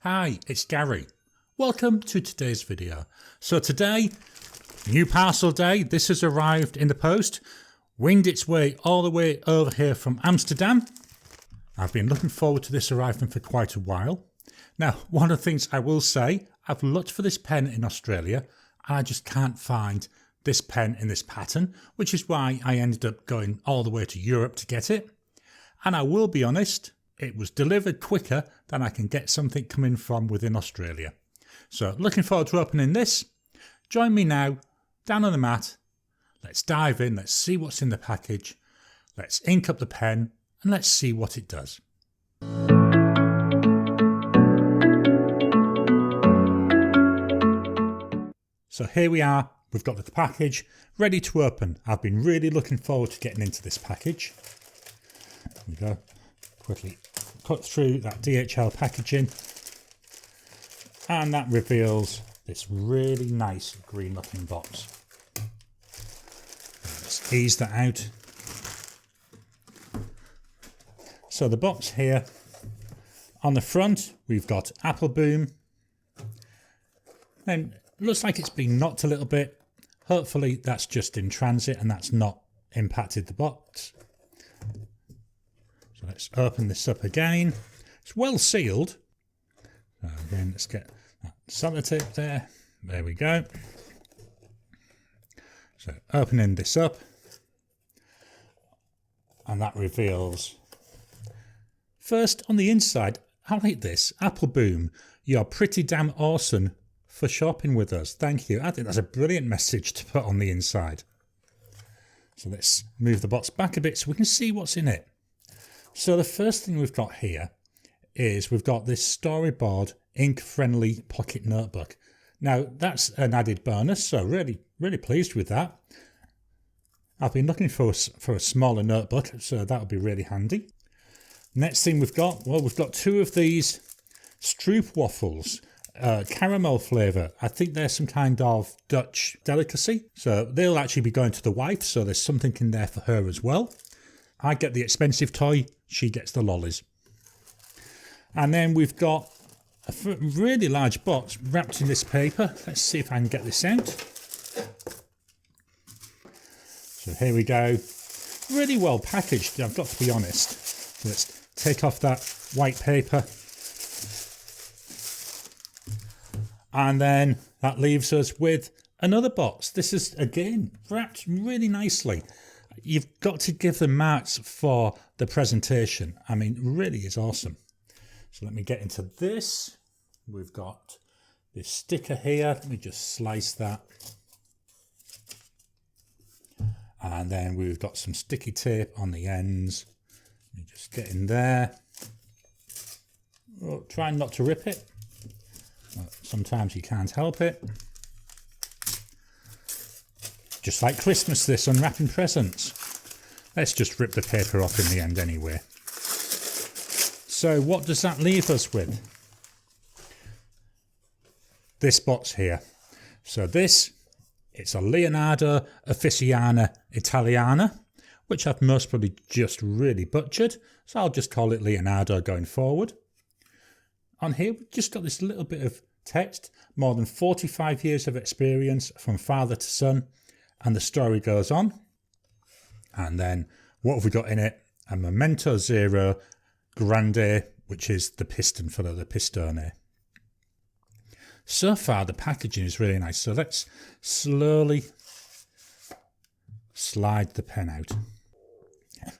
Hi, it's Gary. Welcome to today's video. So today, new parcel day. This has arrived in the post, winged its way all the way over here from Amsterdam. I've been looking forward to this arriving for quite a while. Now, one of the things I will say, I've looked for this pen in Australia and I just can't find this pen in this pattern, which is why I ended up going all the way to Europe to get it. And I will be honest, it was delivered quicker than I can get something coming from within Australia. So looking forward to opening this. Join me now, down on the mat. Let's dive in, let's see what's in the package. Let's ink up the pen and let's see what it does. So here we are, we've got the package ready to open. I've been really looking forward to getting into this package. There we go. Quickly cut through that DHL packaging and that reveals this really nice green looking box. Let's ease that out. So the box here, on the front we've got Appelboom, and it looks like it's been knocked a little bit. Hopefully that's just in transit and that's not impacted the box. So let's open this up again. It's well sealed. So again, let's get that sellotape there. There we go. So opening this up, and that reveals, first on the inside, I like this. Appelboom, you're pretty damn awesome for shopping with us. Thank you. I think that's a brilliant message to put on the inside. So let's move the box back a bit so we can see what's in it. So the first thing we've got here is we've got this storyboard ink-friendly pocket notebook. Now that's an added bonus, so really pleased with that. I've been looking for a smaller notebook, so that would be really handy. Next thing we've got, well, we've got two of these Stroop waffles, caramel flavour. I think they're some kind of Dutch delicacy, so they'll actually be going to the wife, so there's something in there for her as well. I get the expensive toy, she gets the lollies. And then we've got a really large box wrapped in this paper. Let's see if I can get this out. So here we go. Really well packaged, I've got to be honest. So let's take off that white paper. And then that leaves us with another box. This is, again, wrapped really nicely. You've got to give them marks for the presentation. I mean, it really is awesome. So let me get into this. We've got this sticker here. Let me just slice that. And then we've got some sticky tape on the ends. Let me just get in there. Oh, try not to rip it. Sometimes you can't help it. Just like Christmas, this, unwrapping presents. Let's just rip the paper off in the end anyway. So what does that leave us with? This box here. So this, it's a Leonardo Officina Italiana, which I've most probably just really butchered. So I'll just call it Leonardo going forward. On here, we've just got this little bit of text. More than 45 years of experience from father to son. And the story goes on. And then what have we got in it? A Momento Zero Grande, which is the piston for the pistone. So far the packaging is really nice. So let's slowly slide the pen out.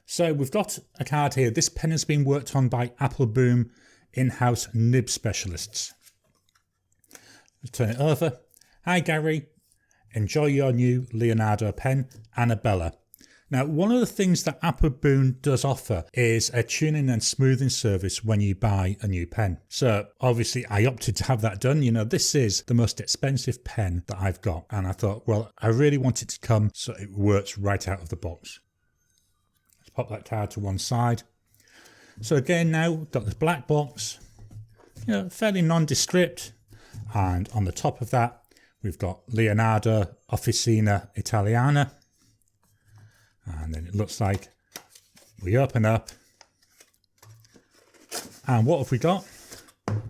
So we've got a card here. This pen has been worked on by Appelboom in-house nib specialists. Let's turn it over. Hi Gary. Enjoy your new Leonardo pen, Annabella. Now, one of the things that Appelboom does offer is a tuning and smoothing service when you buy a new pen. So obviously I opted to have that done. You know, this is the most expensive pen that I've got. And I thought, well, I really want it to come so it works right out of the box. Let's pop that card to one side. So again, now we've got the black box, you know, fairly nondescript. And on the top of that, we've got Leonardo Officina Italiana. And then it looks like we open up. And what have we got?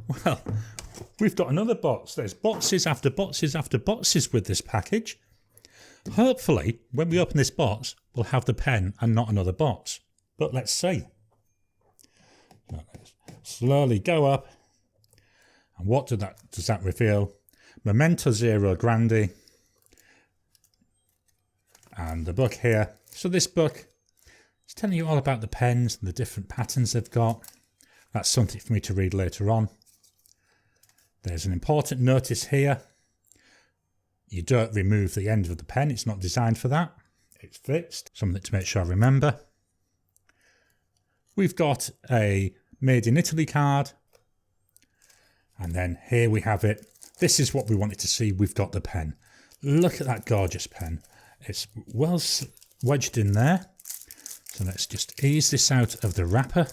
Well, we've got another box. There's boxes after boxes after boxes with this package. Hopefully, when we open this box, we'll have the pen and not another box. But let's see. So let's slowly go up. And what does that reveal? Momento Zero Grande. And the book here. So this book is telling you all about the pens and the different patterns they've got. That's something for me to read later on. There's an important notice here. You don't remove the end of the pen. It's not designed for that. It's fixed. Something to make sure I remember. We've got a Made in Italy card. And then here we have it. This is what we wanted to see. We've got the pen. Look at that gorgeous pen. It's well wedged in there. So let's just ease this out of the wrapper.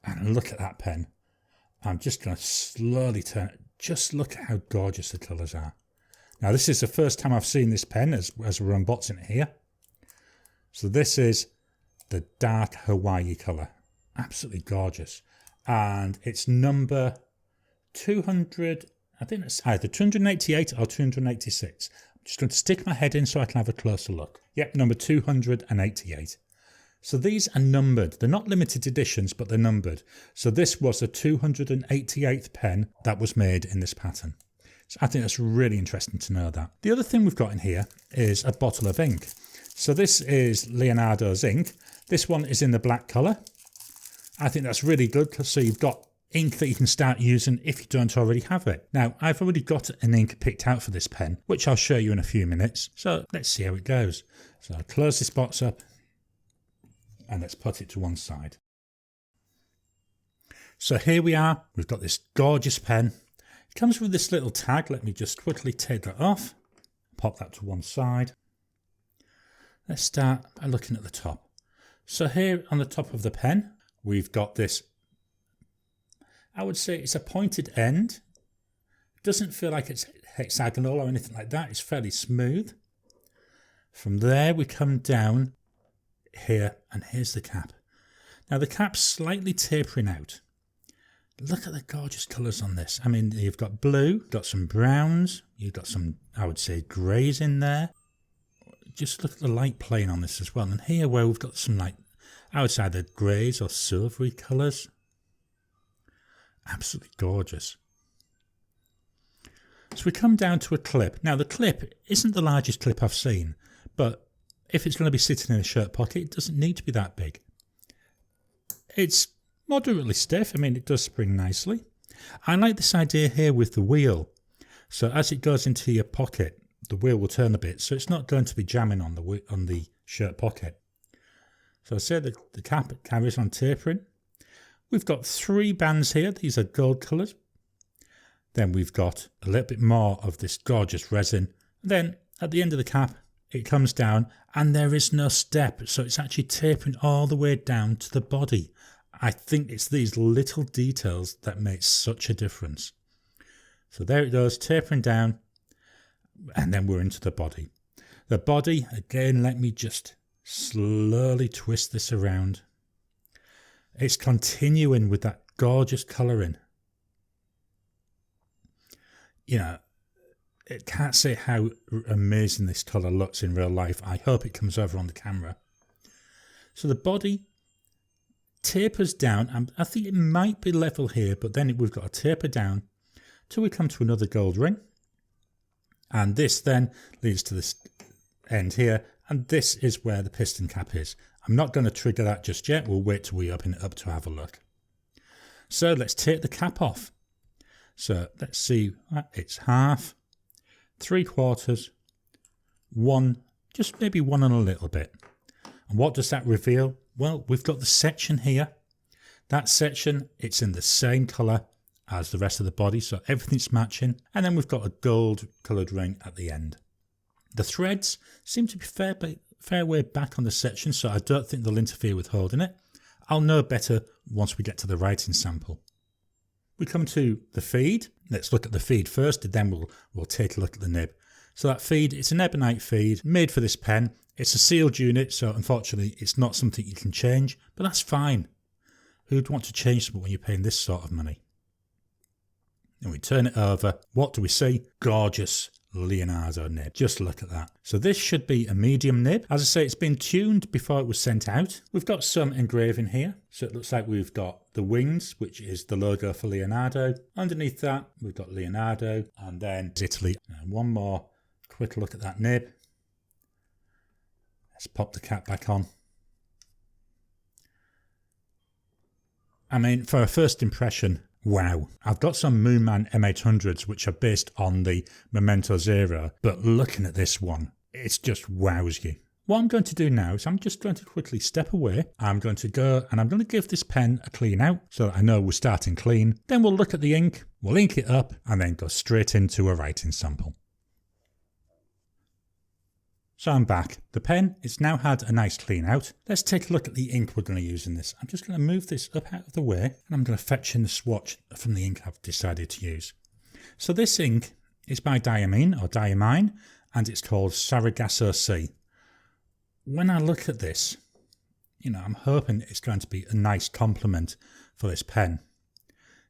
And look at that pen. I'm just going to slowly turn it. Just look at how gorgeous the colours are. Now this is the first time I've seen this pen as we're unboxing it here. So this is the dark Hawaii colour. Absolutely gorgeous. And it's number 200, I think it's either 288 or 286. I'm just going to stick my head in so I can have a closer look. Yep, number 288. So these are numbered. They're not limited editions, but they're numbered. So this was the 288th pen that was made in this pattern. So I think that's really interesting to know that. The other thing we've got in here is a bottle of ink. So this is Leonardo's ink. This one is in the black colour. I think that's really good because so you've got ink that you can start using if you don't already have it. Now, I've already got an ink picked out for this pen, which I'll show you in a few minutes. So let's see how it goes. So I'll close this box up and let's put it to one side. So here we are. We've got this gorgeous pen. It comes with this little tag. Let me just quickly take that off. Pop that to one side. Let's start by looking at the top. So here on the top of the pen, we've got this, I would say it's a pointed end. It doesn't feel like it's hexagonal or anything like that. It's fairly smooth. From there we come down here and here's the cap. Now the cap's slightly tapering out. Look at the gorgeous colours on this. I mean, you've got blue, got some browns, you've got some, I would say, greys in there. Just look at the light playing on this as well. And here where we've got some like, I would say either greys or silvery colours. Absolutely gorgeous. So we come down to a clip. Now the clip isn't the largest clip I've seen, but if it's going to be sitting in a shirt pocket, it doesn't need to be that big. It's moderately stiff. I mean, it does spring nicely. I like this idea here with the wheel. So as it goes into your pocket, the wheel will turn a bit, so it's not going to be jamming on the shirt pocket. So I say the cap carries on tapering. We've got 3 bands here. These are gold colours. Then we've got a little bit more of this gorgeous resin. Then at the end of the cap, it comes down and there is no step. So it's actually tapering all the way down to the body. I think it's these little details that make such a difference. So there it goes, tapering down. And then we're into the body. The body, again, let me just slowly twist this around. It's continuing with that gorgeous colouring. You know, I can't say how amazing this colour looks in real life. I hope it comes over on the camera. So the body tapers down, and I think it might be level here, but then we've got a taper down till we come to another gold ring. And this then leads to this end here, and this is where the piston cap is. I'm not going to trigger that just yet. We'll wait till we open it up to have a look. So let's take the cap off. So let's see, it's half, 3/4, 1, just maybe 1 and a little bit. And what does that reveal? Well, we've got the section here. That section, it's in the same colour as the rest of the body, so everything's matching. And then we've got a gold coloured ring at the end. The threads seem to be fair way back on the section, so I don't think they'll interfere with holding it. I'll know better once we get to the writing sample. We come to the feed. Let's look at the feed first, and then we'll take a look at the nib. So that feed, it's an ebonite feed made for this pen. It's a sealed unit, so unfortunately it's not something you can change, but that's fine. Who'd want to change something when you're paying this sort of money? And we turn it over. What do we see? Gorgeous Leonardo nib. Just look at that. So this should be a medium nib. As I say, it's been tuned before it was sent out. We've got some engraving here. So it looks like we've got the wings, which is the logo for Leonardo. Underneath that, we've got Leonardo and then Italy. And one more quick look at that nib. Let's pop the cap back on. I mean, for a first impression, wow. I've got some Moonman M800s which are based on the Momento Zero, but looking at this one, it's just wows you. What I'm going to do now is I'm just going to quickly step away. I'm going to go and I'm going to give this pen a clean out so that I know we're starting clean. Then we'll look at the ink, we'll ink it up and then go straight into a writing sample. So I'm back. The pen, it's now had a nice clean out. Let's take a look at the ink we're going to use in this. I'm just going to move this up out of the way and I'm going to fetch in the swatch from the ink I've decided to use. So this ink is by Diamine and it's called Saragossa Sea. When I look at this, you know, I'm hoping it's going to be a nice complement for this pen.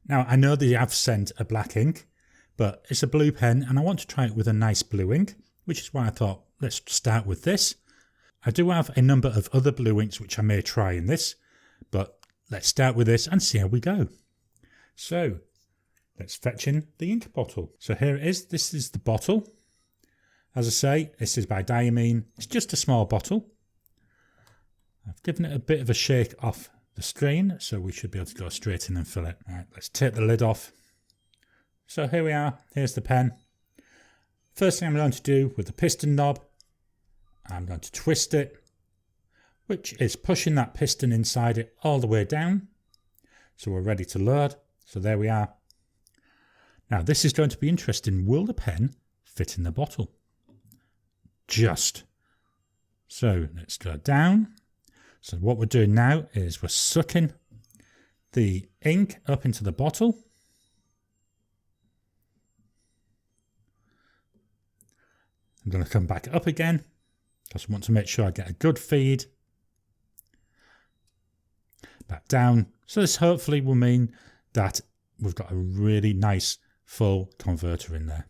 Now I know they have sent a black ink, but it's a blue pen and I want to try it with a nice blue ink, which is why I thought, let's start with this. I do have a number of other blue inks which I may try in this, but let's start with this and see how we go. So let's fetch in the ink bottle. So here it is. This is the bottle. As I say, this is by Diamine. It's just a small bottle. I've given it a bit of a shake off the screen, so we should be able to go straight in and fill it. All right, let's take the lid off. So here we are. Here's the pen. First thing I'm going to do with the piston knob, I'm going to twist it, which is pushing that piston inside it all the way down. So we're ready to load. So there we are. Now this is going to be interesting. Will the pen fit in the bottle? Just. So let's go down. So what we're doing now is we're sucking the ink up into the bottle. I'm going to come back up again because I want to make sure I get a good feed. Back down. So this hopefully will mean that we've got a really nice full converter in there.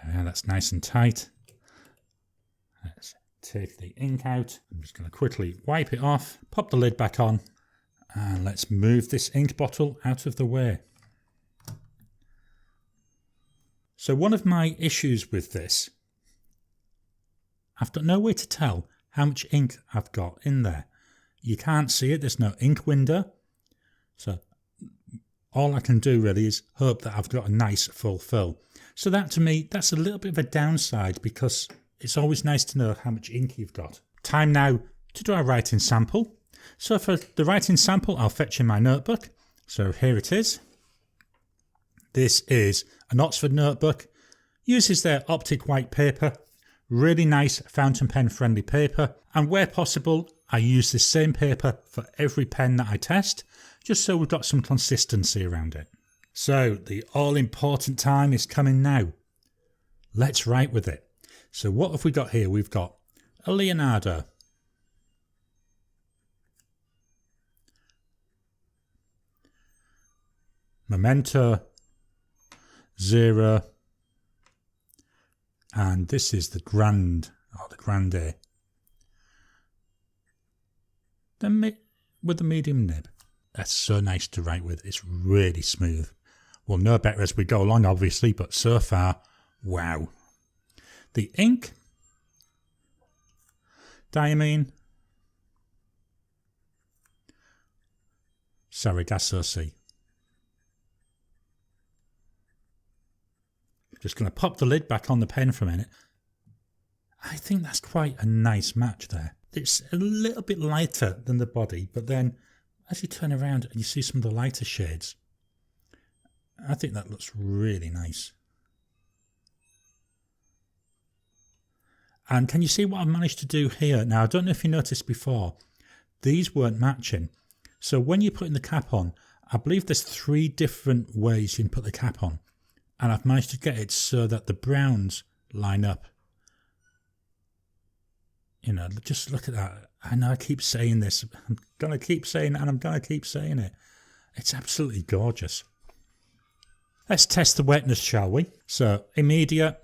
And that's nice and tight. Let's take the ink out. I'm just going to quickly wipe it off, pop the lid back on, and let's move this ink bottle out of the way. So one of my issues with this, I've got no way to tell how much ink I've got in there. You can't see it, there's no ink window. So all I can do really is hope that I've got a nice full fill. So that to me, that's a little bit of a downside because it's always nice to know how much ink you've got. Time now to do our writing sample. So for the writing sample, I'll fetch in my notebook. So here it is. This is an Oxford notebook, uses their optic white paper, really nice fountain pen friendly paper, and where possible I use this same paper for every pen that I test, just so we've got some consistency around it. So the all important time is coming now. Let's write with it. So what have we got here? We've got a Leonardo, Momento Zero, and this is the Grande, or the Grande, with the medium nib. That's so nice to write with, it's really smooth. We'll know better as we go along obviously, but so far, wow. The ink, Diamine Saragossa Sea. Just going to pop the lid back on the pen for a minute. I think that's quite a nice match there. It's a little bit lighter than the body, but then as you turn around and you see some of the lighter shades, I think that looks really nice. And can you see what I've managed to do here? Now, I don't know if you noticed before, these weren't matching. So when you're putting the cap on, I believe there's 3 different ways you can put the cap on. And I've managed to get it so that the browns line up. You know, just look at that. I know I keep saying this. I'm going to keep saying it and I'm going to keep saying it. It's absolutely gorgeous. Let's test the wetness, shall we? So, immediate.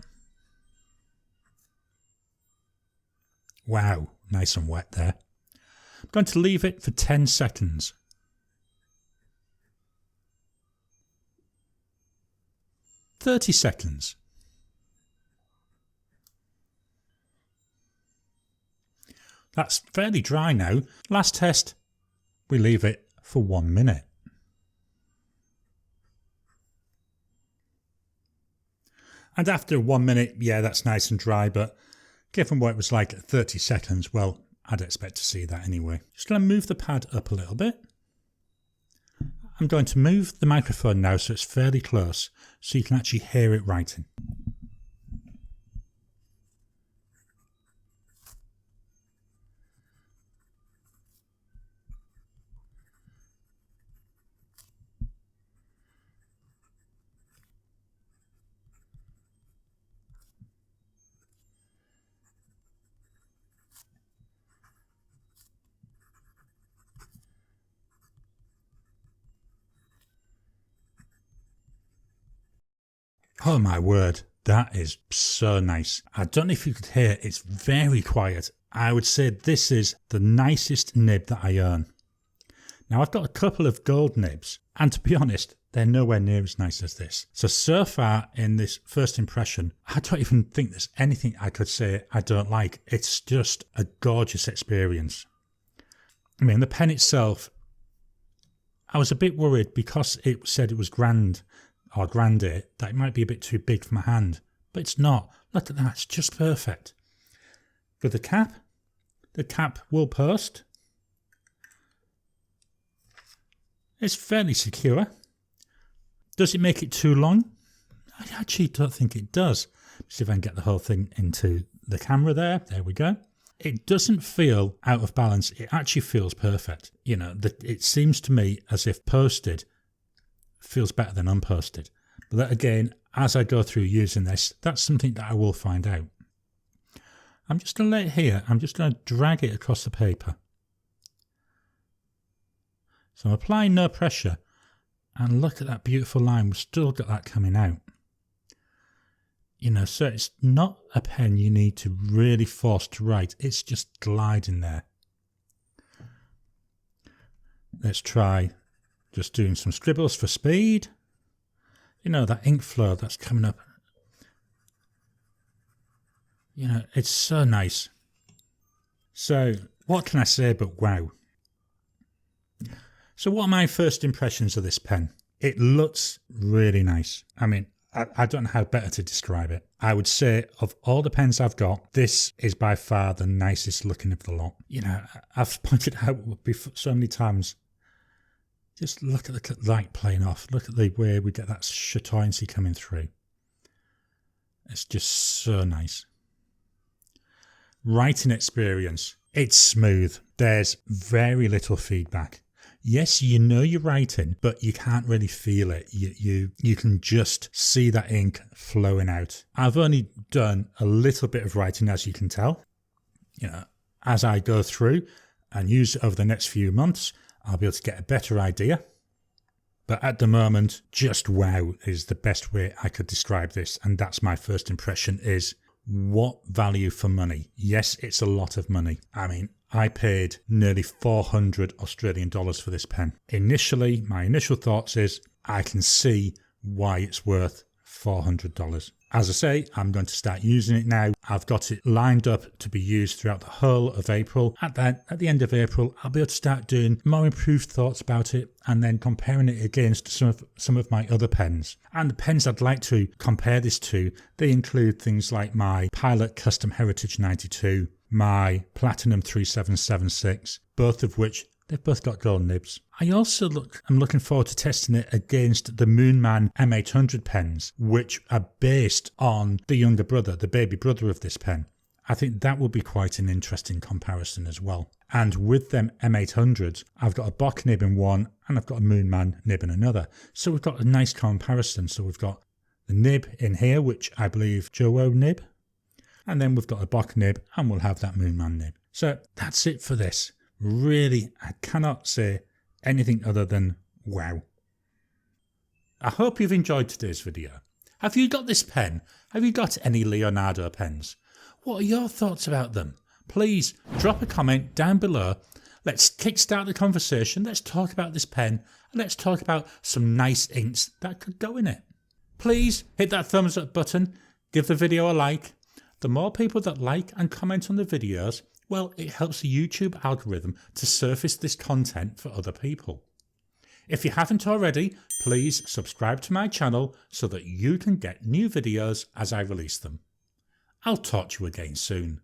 Wow, nice and wet there. I'm going to leave it for 10 seconds. $30 seconds. That's fairly dry now. Last test, we leave it for 1 minute. And after 1 minute, yeah, that's nice and dry, but given what it was like at 30 seconds, well, I'd expect to see that anyway. Just going to move the pad up a little bit. I'm going to move the microphone now so it's fairly close, so you can actually hear it writing. Oh my word, that is so nice. I don't know if you could hear, it's very quiet. I would say this is the nicest nib that I own. Now I've got a couple of gold nibs, and to be honest, they're nowhere near as nice as this. So far in this first impression, I don't even think there's anything I could say I don't like. It's just a gorgeous experience. I mean, the pen itself, I was a bit worried because it said it was Grande, that it might be a bit too big for my hand, but it's not. Look at that, it's just perfect. With the cap will post. It's fairly secure. Does it make it too long? I actually don't think it does. See if I can get the whole thing into the camera there. There we go. It doesn't feel out of balance. It actually feels perfect. You know, it seems to me as if posted feels better than unposted. But that, again, as I go through using this, that's something that I will find out. I'm just going to lay it here. I'm just going to drag it across the paper. So I'm applying no pressure. And look at that beautiful line. We've still got that coming out. You know, so it's not a pen you need to really force to write. It's just gliding there. Let's try just doing some scribbles for speed. You know, that ink flow that's coming up. You know, it's so nice. So, what can I say but wow? So what are my first impressions of this pen? It looks really nice. I mean, I don't know how better to describe it. I would say of all the pens I've got, this is by far the nicest looking of the lot. You know, I've pointed out so many times. Just look at the light playing off. Look at the way we get that chatoyancy coming through. It's just so nice. Writing experience. It's smooth. There's very little feedback. Yes, you know you're writing, but you can't really feel it. You can just see that ink flowing out. I've only done a little bit of writing, as you can tell. You know, as I go through and use it over the next few months, I'll be able to get a better idea. But at the moment, just wow is the best way I could describe this. And that's my first impression is, what value for money? Yes, it's a lot of money. I mean, I paid nearly 400 Australian dollars for this pen. Initially, my initial thoughts is, I can see why it's worth $400. As I say, I'm going to start using it now. I've got it lined up to be used throughout the whole of April. At the end of April, I'll be able to start doing more improved thoughts about it and then comparing it against some of my other pens. And the pens I'd like to compare this to, they include things like my Pilot Custom Heritage 92, my Platinum 3776, both of which they've both got gold nibs. I also I'm looking forward to testing it against the Moonman M800 pens, which are based on the younger brother, the baby brother of this pen. I think that will be quite an interesting comparison as well. And with them M800s, I've got a Bock nib in one and I've got a Moonman nib in another. So we've got a nice comparison. So we've got the nib in here, which I believe Jowo nib. And then we've got a Bock nib, and we'll have that Moonman nib. So that's it for this. Really, I cannot say anything other than wow. I hope you've enjoyed today's video. Have you got this pen? Have you got any Leonardo pens? What are your thoughts about them? Please drop a comment down below. Let's kickstart the conversation. Let's talk about this pen, and let's talk about some nice inks that could go in it. Please hit that thumbs up button. Give the video a like. The more people that like and comment on the videos, well, it helps the YouTube algorithm to surface this content for other people. If you haven't already, please subscribe to my channel so that you can get new videos as I release them. I'll talk to you again soon.